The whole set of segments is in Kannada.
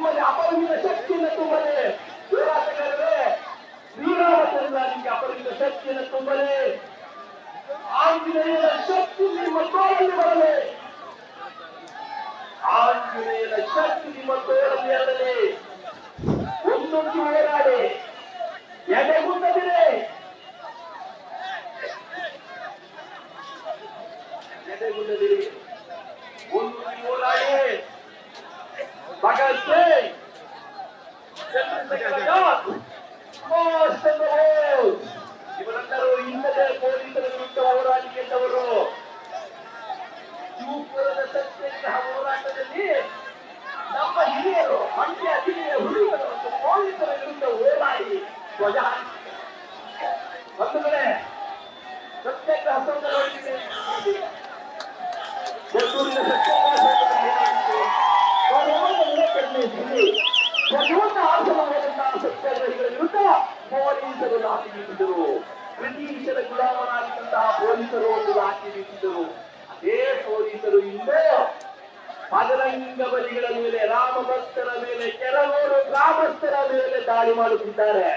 ತುಂಬಲಿ, ಅಪರಿಮಿತ ಶಕ್ತಿಯನ್ನು ತುಂಬಲಿ. ಹೋರಾಟಗಾರರೇ, ಶ್ರೀರಾಮಚಂದ್ರ ನಿಮಗೆ ಅಪರಿಮಿತ ಶಕ್ತಿಯನ್ನು ತುಂಬಲಿ. ಆಂಜನೇಯನ ಶಕ್ತಿ ನಿಮ್ಮ ತೋಳಲ್ಲಿ ಬರಲಿ. ಆಂಜನೇಯನ ಶಕ್ತಿ ನಿಮ್ಮ ತೋಳಲ್ಲಿ ಇರಲಿ. ಒಂದೊಂದು ಹೋರಾಡಿ ಎದೆಗುಂದದಿರಿ. ಎದೆಗುಂದದಿರಿ. ಒಂದೊಂದು ಹೋರಾಡಿ ಭಗತ್ ಸಿಂಗ್, ಚಂದ್ರಶೇಖರ್ ಆಜಾದ್, ಸುಭಾಷ್ ಚಂದ್ರ ಬೋಸ್ ಇವರೆಲ್ಲರೂ ಹಿಂದೆ ಪೊಲೀಸರ ವಿರುದ್ಧ ಹೋರಾಡಿಕೊಂಡವರು. ಶಿವಪುರದ ಸತ್ಯಾಗ್ರಹ ಹೋರಾಟದಲ್ಲಿ ನಮ್ಮ ಹಿರಿಯರು, ಮಂಡ್ಯ ಜಿಲ್ಲೆಯ ಹುಡುಗರು ಮತ್ತು ಪೊಲೀಸರ ವಿರುದ್ಧ ಹೋರಾಡಿ ಧ್ವಜ ಒಂದು ಕಡೆ ಸತ್ಯಾಗ್ರಹ ಸಂದರ್ಭದಲ್ಲಿ ಬೆಂಗಳೂರಿನ ಧ್ವಜವನ್ನು ಹಾರಿಸಲಾಗದಂತಹ ಸತ್ಯಾಗ್ರಹಿಗಳ ವಿರುದ್ಧ ಪೊಲೀಸರು ಲಾಠಿ ಬೀಸಿದರು. ಬ್ರಿಟಿಷರ ಗುಲಾಮರಾಗಿದ್ದಂತಹ ಪೊಲೀಸರು ಒಂದು ಲಾಠಿ ಬೀಸಿದರು. ಅದೇ ಪೊಲೀಸರು ಇಂದು ಬಜರಂಗ ಬಲಿಗಳ ಮೇಲೆ, ರಾಮಭಕ್ತರ ಮೇಲೆ, ಕೆಲವರು ಗ್ರಾಮಸ್ಥರ ಮೇಲೆ ದಾಳಿ ಮಾಡುತ್ತಿದ್ದಾರೆ.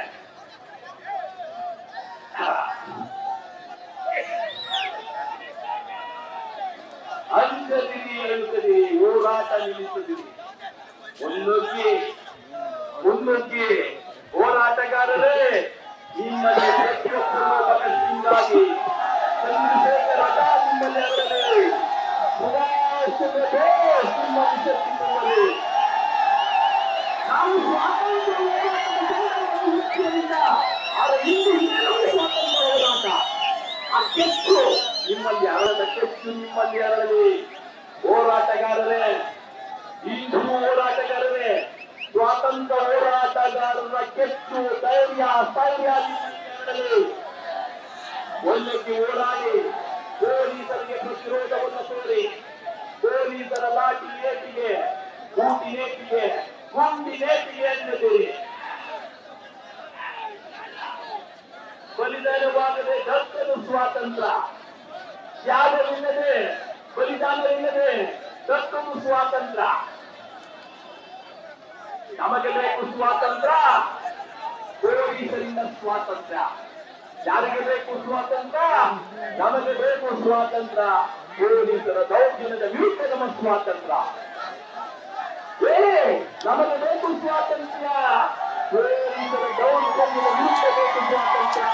ಅಂಜದಿರಿ, ಹೇಳುತ್ತದೆ, ಹೋರಾಟ ನಿಲ್ಲಿಸುತ್ತಿದೆ. ಮುನ್ನುಗ್ಗಿ ಹೋರಾಟಗಾರರೇ, ನಿಮ್ಮಲ್ಲಿ ಭಗತ್ ಸಿಂಗಾಗಿ, ಚಂದ್ರಶೇಖರ್ ಆಜಾದ್ ನಿಮ್ಮಲ್ಲಿ ಅವರೇ, ಸುಭಾಷ್ ಚಂದ್ರ ಬೋಸ್ ನಿಮ್ಮಲ್ಲಿ ಶಕ್ತಿ ತುಂಬಲಿ. ನಾವು ಸ್ವಾತಂತ್ರ್ಯ ಹೋರಾಟದಿಂದ ಆದರೆ ಇಂದು ಇನ್ನೊಂದು ಸ್ವಾತಂತ್ರ್ಯ ಹೋರಾಟ, ಆ ಕೆಚ್ಚು ನಿಮ್ಮಲ್ಲಿ ಅರಳದ ಕೆಚ್ಚು ನಿಮ್ಮಲ್ಲಿ ಅರಳಲಿ. ಹೋರಾಟಗಾರರೇ, ಹಿಂದೂ ಹೋರಾಟಗಾರರೇ, ಸ್ವಾತಂತ್ರ್ಯ ಹೋರಾಟಗಾರರ ಕೆಚ್ಚು, ಧೈರ್ಯ, ಸ್ಥೈರ್ಯ ನಿಮ್ಮಲ್ಲಿ ಒಂದಕ್ಕೆ ಹೋರಾಡಿ ಪೊಲೀಸರಿಗೆ ಪ್ರತಿರೋಧವನ್ನು ತೋರಿ, ಪೊಲೀಸರ ಲಾಠಿ ನೇಟಿಗೆ, ಗೂಟಿ ನೇಟಿಗೆ, ಗುಂಡಿ ನೇಟಿಗೆ ಎನ್ನುತ್ತೀರಿ. ಬಲಿದಾನವಾಗದೆ ದಕ್ಕಲು ಸ್ವಾತಂತ್ರ್ಯ, ತ್ಯಾಗವಿಲ್ಲದೆ, ಬಲಿದಾನವಿಲ್ಲದೆ ದಕ್ಕಲು ಸ್ವಾತಂತ್ರ್ಯ. ನಮಗೆ ಬೇಕು ಸ್ವಾತಂತ್ರ್ಯ, ಪೊಲೀಸರಿಂದ ಸ್ವಾತಂತ್ರ್ಯ. ಯಾರಿಗೆ ಬೇಕು ಸ್ವಾತಂತ್ರ್ಯ? ನಮಗೆ ಬೇಕು ಸ್ವಾತಂತ್ರ್ಯ. ಪೊಲೀಸರ ದೌರ್ಜನ್ಯದ ವಿರುದ್ಧ ನಮ್ಮ ಸ್ವಾತಂತ್ರ್ಯ. ನಮಗೆ ಬೇಕು ಸ್ವಾತಂತ್ರ್ಯ, ಪೊಲೀಸರ ದೌರ್ಜನ್ಯದ ವಿರುದ್ಧ ಬೇಕು ಸ್ವಾತಂತ್ರ್ಯ.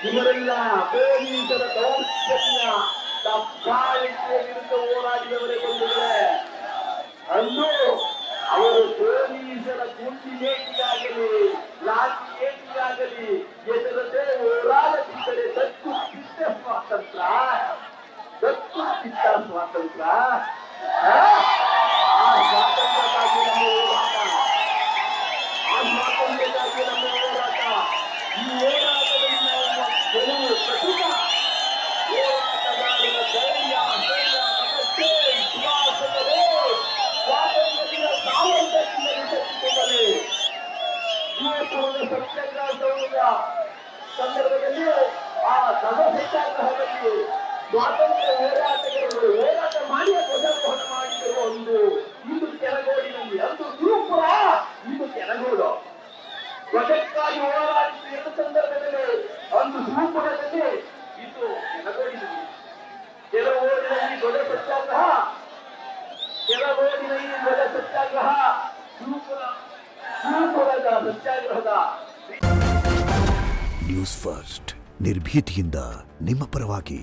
ಇವರೆಲ್ಲ ಪೊಲೀಸರ ದೌರ್ಜನ್ಯ ದಬ್ಬಾಳಿಕೆಯ ವಿರುದ್ಧ ಹೋರಾಡಿದವರೇ ಬಂದಿದ್ದಾರೆ. ಅಂದು ಅವರು ಪೊಲೀಸರ ಗುಂಡಿ ಏಟಿಗಾಗಲಿ, ಲಾಠಿ ಏಟಿಗಾಗಲಿ ಎದುರದೆ ಹೋರಾಡುತ್ತಿದ್ದರೆ ದತ್ತು ಸಿದ್ಧ ಸ್ವಾತಂತ್ರ್ಯ, ದತ್ತು ಸಿದ್ಧ ಸ್ವಾತಂತ್ರ್ಯ. ಆ ಸ್ವಾತಂತ್ರ್ಯಕ್ಕಾಗಿ ನಮ್ಮ ಹೋರಾಟ, ಆ ಸ್ವಾತಂತ್ರ್ಯಕ್ಕಾಗಿ ನಮ್ಮ ಹೋರಾಟ. ಈ ಹೋರಾಟದಲ್ಲಿ ನಾವು ಗೆಲುವು ಖಚಿತ. ಹೋರಾಟಗಾರರ ಧೈರ್ಯ, ಸುಭಾಷ್ ಚಂದ್ರ ಬೋಸ್ ಸ್ವಾತಂತ್ರ್ಯದ ಸಾಮರ್ಥ್ಯದಿಂದ ಶಕ್ತಿಕೊಳ್ಳಲಿ. ಶಿವಪುರದ ಸತ್ಯಾಗ್ರಹದ ಸಂದರ್ಭದಲ್ಲಿ, ಆ ಸತ್ಯಾಗ್ರಹದಲ್ಲಿ ಸ್ವಾತಂತ್ರ್ಯ ಹೋರಾಟಗಾರರು ಹೋರಾಟ ಮಾಡಿ ಧ್ವಜಾರೋಹಣ ಮಾಡಿದರು. ಒಂದು ಇದು ಕೆಳಗೋಡಿನಲ್ಲಿ, ಅಂದು ಶಿವಪುರ, ಇದು ಕೆಳಗೋಡು. ಧ್ವಜಕ್ಕಾಗಿ ಹೋರಾಡಿದ ಸಂದರ್ಭದಲ್ಲಿ ಅಂದು ಶಿವಪುರದಲ್ಲಿ, ಇದು ಕೆಳಗೋಡಿನಲ್ಲಿ. ಕೆಲವೋಡಿನಲ್ಲಿ ಧ್ವಜ ಸತ್ಯಾಗ್ರಹ, ಕೆಲವೋಡಿನಲ್ಲಿ ಧ್ವಜ ಸತ್ಯಾಗ್ರಹ, ಶಿವಪುರದ ಸತ್ಯಾಗ್ರಹದ. ನ್ಯೂಸ್ ಫಸ್ಟ್, ನಿರ್ಭೀತಿಯಿಂದ ನಿಮ್ಮ ಪರವಾಗಿ.